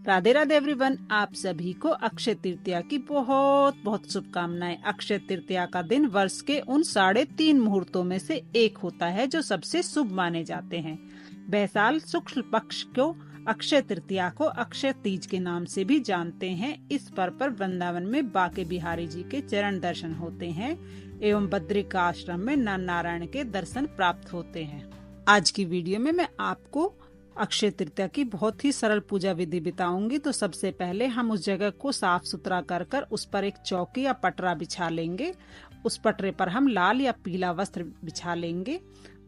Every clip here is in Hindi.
राधे राधे एवरीवन, आप सभी को अक्षय तृतीया की बहुत बहुत शुभकामनाएं। अक्षय तृतीया का दिन वर्ष के उन 3.5 मुहूर्तों में से एक होता है जो सबसे शुभ माने जाते हैं। बैसाल शुक्ल पक्ष को अक्षय तृतीया को अक्षय तीज के नाम से भी जानते हैं। इस पर्व पर वृंदावन में बाके बिहारी जी के चरण दर्शन होते हैं एवं बद्रिका आश्रम में नर नारायण के दर्शन प्राप्त होते हैं। आज की वीडियो में मैं आपको अक्षय तृतीया की बहुत ही सरल पूजा विधि बताऊंगी। तो सबसे पहले हम उस जगह को साफ सुथरा कर उस पर एक चौकी या पटरा बिछा लेंगे। उस पटरे पर हम लाल या पीला वस्त्र बिछा लेंगे।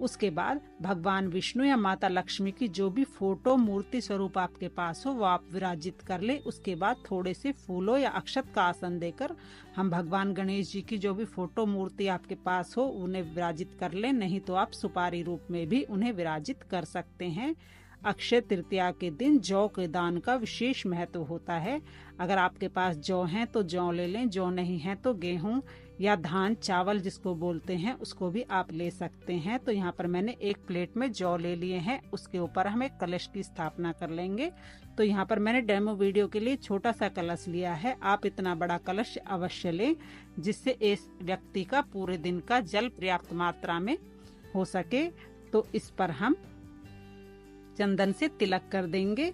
उसके बाद भगवान विष्णु या माता लक्ष्मी की जो भी फोटो मूर्ति स्वरूप आपके पास हो वो आप विराजित कर ले। उसके बाद थोड़े से फूलों या अक्षत का आसन देकर हम भगवान गणेश जी की जो भी फोटो मूर्ति आपके पास हो उन्हें विराजित कर ले। नहीं तो आप सुपारी रूप में भी उन्हें विराजित कर सकते हैं। अक्षय तृतीया के दिन जौ के दान का विशेष महत्व होता है। अगर आपके पास जौ है तो जौ ले लें, जौ नहीं है तो गेहूं या धान चावल जिसको बोलते हैं उसको भी आप ले सकते हैं। तो यहाँ पर मैंने एक प्लेट में जौ ले लिए हैं। उसके ऊपर हम एक कलश की स्थापना कर लेंगे। तो यहाँ पर मैंने डेमो वीडियो के लिए छोटा सा कलश लिया है। आप इतना बड़ा कलश अवश्य लें जिससे इस व्यक्ति का पूरे दिन का जल पर्याप्त मात्रा में हो सके। तो इस पर हम चंदन से तिलक कर देंगे।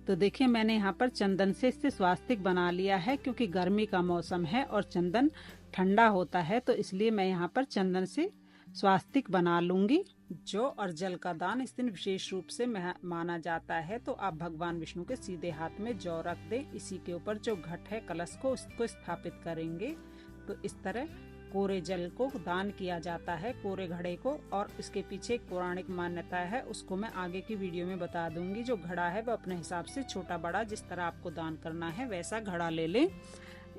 तो देखिए मैंने यहाँ पर चंदन से इससे स्वास्तिक बना लिया है क्योंकि गर्मी का मौसम है और चंदन ठंडा होता है, तो इसलिए मैं यहाँ पर चंदन से स्वास्तिक बना लूंगी। जौ और जल का दान इस दिन विशेष रूप से माना जाता है। तो आप भगवान विष्णु के सीधे हाथ में जौ रख दें। इसी के ऊपर जो घट है कलश को उसको स्थापित करेंगे। तो इस तरह कोरे जल को दान किया जाता है, कोरे घड़े को। और इसके पीछे एक पौराणिक मान्यता है, उसको मैं आगे की वीडियो में बता दूंगी। जो घड़ा है वो अपने हिसाब से छोटा बड़ा जिस तरह आपको दान करना है वैसा घड़ा ले लें,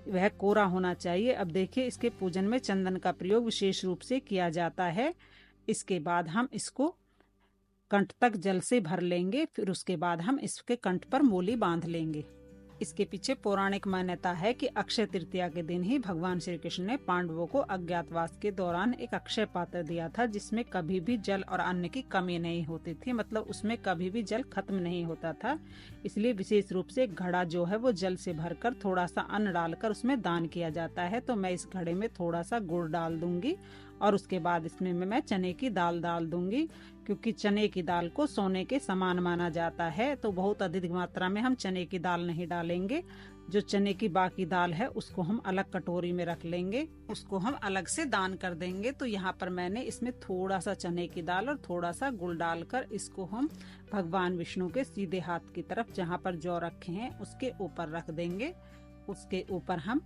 वह कोरा होना चाहिए। अब देखिए इसके पूजन में चंदन का प्रयोग विशेष रूप से किया जाता है। इसके बाद हम इसको कंठ तक जल से भर लेंगे। फिर उसके बाद हम इसके कंठ पर मोली बांध लेंगे। इसके पीछे पौराणिक मान्यता है कि अक्षय तृतीया के दिन ही भगवान श्री कृष्ण ने पांडवों को अज्ञातवास के दौरान एक अक्षय पात्र दिया था जिसमें कभी भी जल और अन्न की कमी नहीं होती थी, मतलब उसमें कभी भी जल खत्म नहीं होता था। इसलिए विशेष रूप से घड़ा जो है वो जल से भरकर थोड़ा सा अन्न डालकर उसमें दान किया जाता है। तो मैं इस घड़े में थोड़ा सा गुड़ डाल दूंगी और उसके बाद इसमें मैं चने की दाल डाल दूंगी क्योंकि चने की दाल को सोने के समान माना जाता है। तो बहुत अधिक मात्रा में हम चने की दाल नहीं डालेंगे। जो चने की बाकी दाल है उसको हम अलग कटोरी में रख लेंगे, उसको हम अलग से दान कर देंगे। तो यहाँ पर मैंने इसमें थोड़ा सा चने की दाल और थोड़ा सा गुड़ डालकर इसको हम भगवान विष्णु के सीधे हाथ की तरफ जहाँ पर जौ रखे हैं उसके ऊपर रख देंगे। उसके ऊपर हम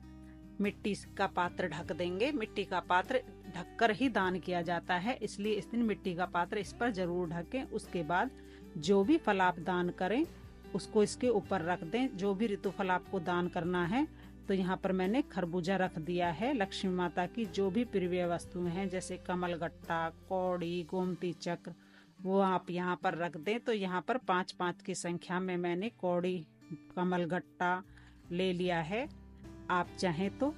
मिट्टी का पात्र ढक देंगे। मिट्टी का पात्र ढककर ही दान किया जाता है, इसलिए इस दिन मिट्टी का पात्र इस पर जरूर ढकें। उसके बाद जो भी फल आप दान करें उसको इसके ऊपर रख दें। जो भी ऋतु फल आपको दान करना है, तो यहाँ पर मैंने खरबूजा रख दिया है। लक्ष्मी माता की जो भी प्रिय वस्तुएं हैं जैसे कमल गट्टा, कौड़ी, गोमती चक्र, वो आप यहाँ पर रख दें। तो यहाँ पर 5-5 की संख्या में मैंने कौड़ी, कमल गट्टा ले लिया है। आप चाहें तो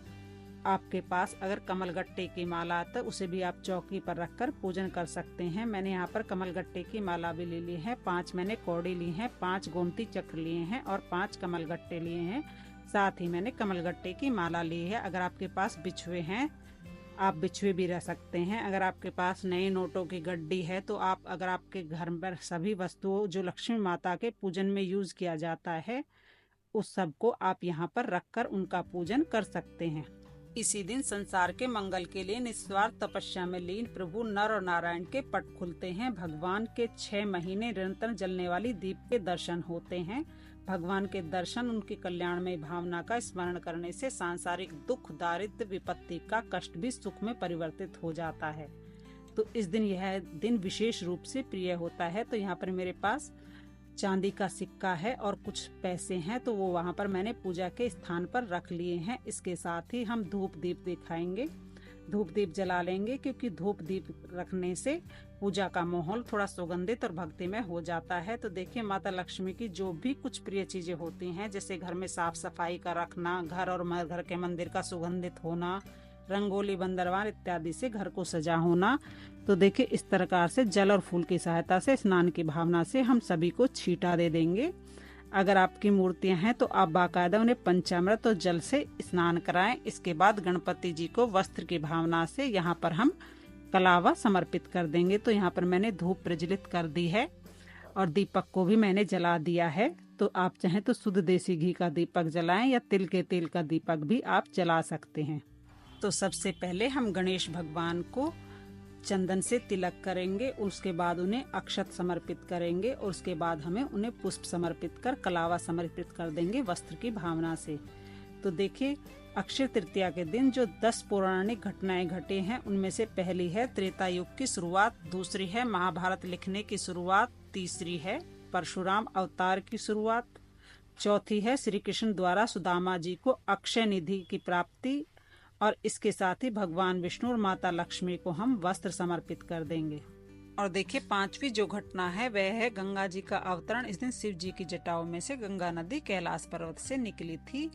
आपके पास अगर कमल गट्टे की माला आता है उसे भी आप चौकी पर रखकर पूजन कर सकते हैं। मैंने यहाँ पर कमल गट्टे की माला भी ले ली है। 5 मैंने कौड़ी ली हैं, 5 गोमती चक्र लिए हैं और 5 कमल गट्टे लिए हैं। साथ ही मैंने कमल गट्टे की माला ली है। अगर आपके पास बिछुए हैं आप बिछुए भी रह सकते हैं। अगर आपके पास नए नोटों की गड्डी है तो आप, अगर आपके घर पर सभी वस्तुओं जो लक्ष्मी माता के पूजन में यूज किया जाता है उस सब को आप यहाँ पर रखकर उनका पूजन कर सकते हैं। इसी दिन संसार के मंगल के लिए निस्वार्थ तपस्या में लीन प्रभु नर और नारायण के पट खुलते हैं। भगवान के 6 महीने निरंतर जलने वाली दीप के दर्शन होते हैं। भगवान के दर्शन उनकी कल्याणमय भावना का स्मरण करने से सांसारिक दुख, दारिद्र्य, विपत्ति का कष्ट भी सुख में परिवर्तित हो जाता है। तो इस दिन यह दिन विशेष रूप से प्रिय होता है। तो यहाँ पर मेरे पास चांदी का सिक्का है और कुछ पैसे हैं, तो वो वहाँ पर मैंने पूजा के स्थान पर रख लिए हैं। इसके साथ ही हम धूप दीप दिखाएंगे, धूप दीप जला लेंगे क्योंकि धूप दीप रखने से पूजा का माहौल थोड़ा सुगंधित और भक्तिमय हो जाता है। तो देखिए माता लक्ष्मी की जो भी कुछ प्रिय चीजें होती हैं जैसे घर में साफ सफाई का रखना, घर और घर के मंदिर का सुगंधित होना, रंगोली, बंदरवान इत्यादि से घर को सजा होना। तो देखिए इस प्रकार से जल और फूल की सहायता से स्नान की भावना से हम सभी को छींटा दे देंगे। अगर आपकी मूर्तियां हैं तो आप बाकायदा उन्हें पंचामृत और जल से स्नान कराएं। इसके बाद गणपति जी को वस्त्र की भावना से यहाँ पर हम कलावा समर्पित कर देंगे। तो यहाँ पर मैंने धूप प्रज्वलित कर दी है और दीपक को भी मैंने जला दिया है। तो आप चाहें तो शुद्ध देसी घी का दीपक जलाएं या तिल के तेल का दीपक भी आप जला सकते हैं। तो सबसे पहले हम गणेश भगवान को चंदन से तिलक करेंगे, उसके बाद उन्हें अक्षत समर्पित करेंगे और उसके बाद हमें उन्हें पुष्प समर्पित कर कलावा समर्पित कर देंगे वस्त्र की भावना से। तो देखिए, अक्षय तृतीया के दिन जो 10 पौराणिक घटनाएं घटी हैं उनमें से पहली है त्रेता युग की शुरुआत, दूसरी है महाभारत लिखने की शुरुआत, तीसरी है परशुराम अवतार की शुरुआत, चौथी है श्री कृष्ण द्वारा सुदामा जी को अक्षय निधि की प्राप्ति और इसके साथ ही भगवान विष्णु और माता लक्ष्मी को हम वस्त्र समर्पित कर देंगे। और देखिए, पांचवी जो घटना है वह है गंगा जी का अवतरण। इस दिन शिव जी की जटाओं में से गंगा नदी कैलाश पर्वत से निकली थी।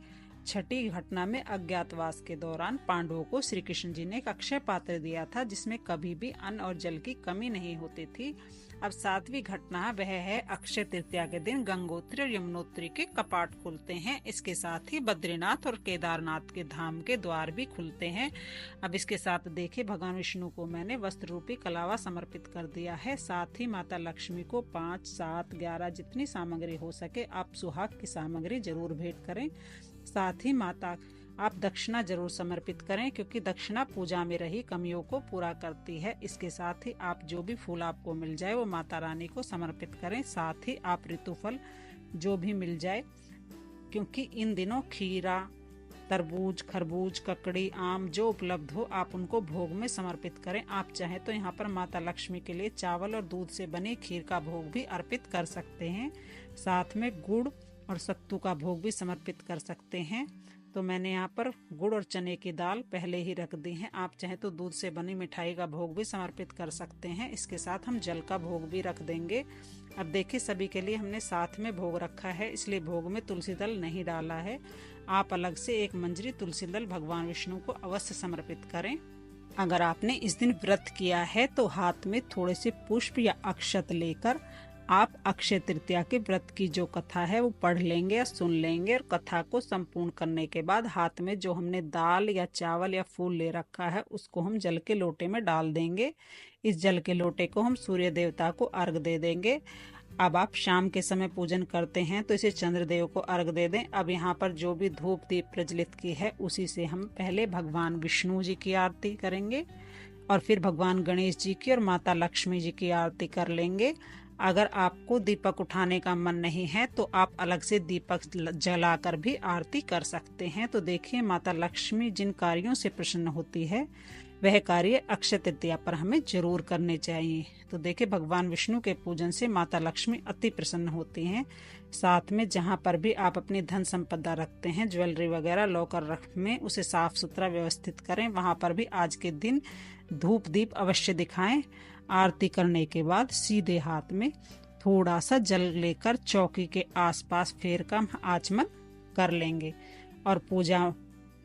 छठी घटना में अज्ञातवास के दौरान पांडवों को श्री कृष्ण जी ने एक अक्षय पात्र दिया था जिसमें कभी भी अन्न और जल की कमी नहीं होती थी। अब सातवीं घटना वह है अक्षय तृतीया के दिन गंगोत्री और यमुनोत्री के कपाट खुलते हैं। इसके साथ ही बद्रीनाथ और केदारनाथ के धाम के द्वार भी खुलते हैं। अब इसके साथ देखिए, भगवान विष्णु को मैंने वस्त्र रूपी कलावा समर्पित कर दिया है। साथ ही माता लक्ष्मी को 5, 7, 11 जितनी सामग्री हो सके आप सुहाग की सामग्री जरूर भेंट करें। साथ ही माता आप दक्षिणा जरूर समर्पित करें क्योंकि दक्षिणा पूजा में रही कमियों को पूरा करती है। इसके साथ ही आप जो भी फूल आपको मिल जाए वो माता रानी को समर्पित करें। साथ ही आप ऋतुफल जो भी मिल जाए, क्योंकि इन दिनों खीरा, तरबूज, खरबूज, ककड़ी, आम जो उपलब्ध हो आप उनको भोग में समर्पित करें। आप चाहें तो यहाँ पर माता लक्ष्मी के लिए चावल और दूध से बनी खीर का भोग भी अर्पित कर सकते हैं। साथ में गुड़ और सत्तू का भोग भी समर्पित कर सकते हैं। तो मैंने यहाँ पर गुड़ और चने की दाल पहले ही रख दी है। आप चाहे तो दूध से बनी मिठाई का भोग भी समर्पित कर सकते हैं। इसके साथ हम जल का भोग भी रख देंगे। अब देखिए, सभी के लिए हमने साथ में भोग रखा है, इसलिए भोग में तुलसी दल नहीं डाला है। आप अलग से एक मंजरी तुलसी दल भगवान विष्णु को अवश्य समर्पित करें। अगर आपने इस दिन व्रत किया है तो हाथ में थोड़े से पुष्प या अक्षत लेकर आप अक्षय तृतीया के व्रत की जो कथा है वो पढ़ लेंगे या सुन लेंगे और कथा को संपूर्ण करने के बाद हाथ में जो हमने दाल या चावल या फूल ले रखा है उसको हम जल के लोटे में डाल देंगे। इस जल के लोटे को हम सूर्य देवता को अर्घ दे देंगे। अब आप शाम के समय पूजन करते हैं तो इसे चंद्रदेव को अर्घ दे दें। अब यहाँ पर जो भी धूप दीप प्रज्वलित की है उसी से हम पहले भगवान विष्णु जी की आरती करेंगे और फिर भगवान गणेश जी की और माता लक्ष्मी जी की आरती कर लेंगे। अगर आपको दीपक उठाने का मन नहीं है तो आप अलग से दीपक जलाकर भी आरती कर सकते हैं। तो देखिए, माता लक्ष्मी जिन कार्यों से प्रसन्न होती है वह कार्य अक्षय तृतीया पर हमें जरूर करने चाहिए। तो देखिए, भगवान विष्णु के पूजन से माता लक्ष्मी अति प्रसन्न होती हैं। साथ में जहाँ पर भी आप अपनी धन संपदा रखते हैं, ज्वेलरी वगैरह लॉकर में उसे साफ सुथरा व्यवस्थित करें। वहाँ पर भी आज के दिन धूप दीप अवश्य दिखाएं। आरती करने के बाद सीधे हाथ में थोड़ा सा जल लेकर चौकी के आसपास फेर का आचमन कर लेंगे और पूजा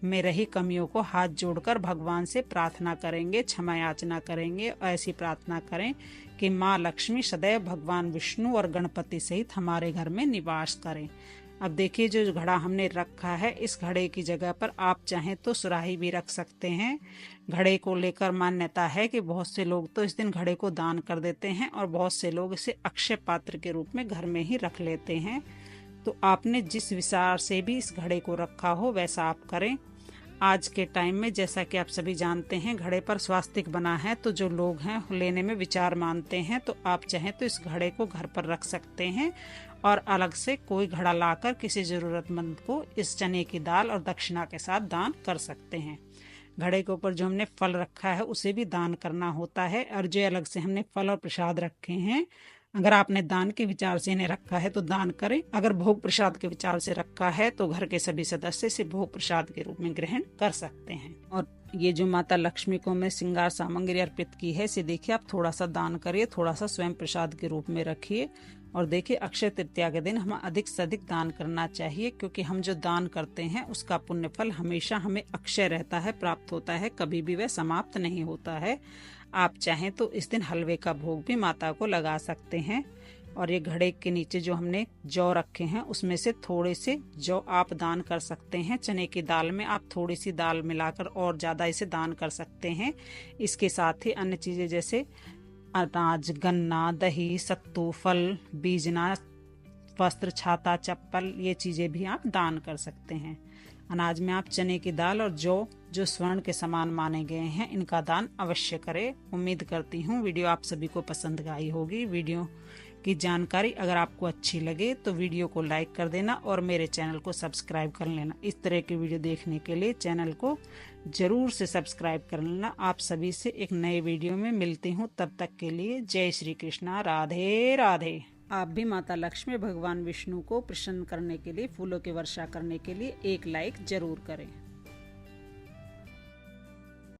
में रही कमियों को हाथ जोड़कर भगवान से प्रार्थना करेंगे, क्षमा याचना करेंगे। ऐसी प्रार्थना करें कि माँ लक्ष्मी सदैव भगवान विष्णु और गणपति सहित हमारे घर में निवास करें। अब देखिए, जो घड़ा हमने रखा है इस घड़े की जगह पर आप चाहें तो सुराही भी रख सकते हैं। घड़े को लेकर मान्यता है कि बहुत से लोग तो इस दिन घड़े को दान कर देते हैं और बहुत से लोग इसे अक्षय पात्र के रूप में घर में ही रख लेते हैं। तो आपने जिस विचार से भी इस घड़े को रखा हो वैसा आप करें। आज के टाइम में जैसा कि आप सभी जानते हैं घड़े पर स्वास्तिक बना है, तो जो लोग हैं लेने में विचार मानते हैं। तो आप चाहें तो इस घड़े को घर पर रख सकते हैं और अलग से कोई घड़ा लाकर किसी जरूरतमंद को इस चने की दाल और दक्षिणा के साथ दान कर सकते हैं। घड़े के ऊपर जो हमने फल रखा है उसे भी दान करना होता है और जो अलग से हमने फल और प्रसाद रखे हैं, अगर आपने दान के विचार से इन्हें रखा है तो दान करें। अगर भोग प्रसाद के विचार से रखा है तो घर के सभी सदस्य इसे भोग प्रसाद के रूप में ग्रहण कर सकते हैं। और ये जो माता लक्ष्मी को मैं श्रृंगार सामग्री अर्पित की है इसे देखिए, आप थोड़ा सा दान करिए, थोड़ा सा स्वयं प्रसाद के रूप में रखिए। और देखिए, अक्षय तृतीया के दिन हमें अधिक से अधिक दान करना चाहिए क्योंकि हम जो दान करते हैं उसका पुण्य फल हमेशा हमें अक्षय रहता है, प्राप्त होता है, कभी भी वह समाप्त नहीं होता है। आप चाहें तो इस दिन हलवे का भोग भी माता को लगा सकते हैं। और ये घड़े के नीचे जो हमने जौ रखे हैं उसमें से थोड़े से जौ आप दान कर सकते हैं। चने की दाल में आप थोड़ी सी दाल मिलाकर और ज़्यादा इसे दान कर सकते हैं। इसके साथ ही अन्य चीज़ें जैसे अनाज, गन्ना, दही, सत्तू, फल, बीजना, वस्त्र, छाता, चप्पल, ये चीज़ें भी आप दान कर सकते हैं। अनाज में आप चने की दाल और जौ जो स्वर्ण के समान माने गए हैं, इनका दान अवश्य करें। उम्मीद करती हूँ वीडियो आप सभी को पसंद आई होगी। वीडियो की जानकारी अगर आपको अच्छी लगे तो वीडियो को लाइक कर देना और मेरे चैनल को सब्सक्राइब कर लेना। इस तरह की वीडियो देखने के लिए चैनल को जरूर से सब्सक्राइब कर लेना। आप सभी से एक नए वीडियो में मिलती हूँ, तब तक के लिए जय श्री कृष्णा, राधे राधे। आप भी माता लक्ष्मी, भगवान विष्णु को प्रसन्न करने के लिए, फूलों की वर्षा करने के लिए एक लाइक जरूर करें।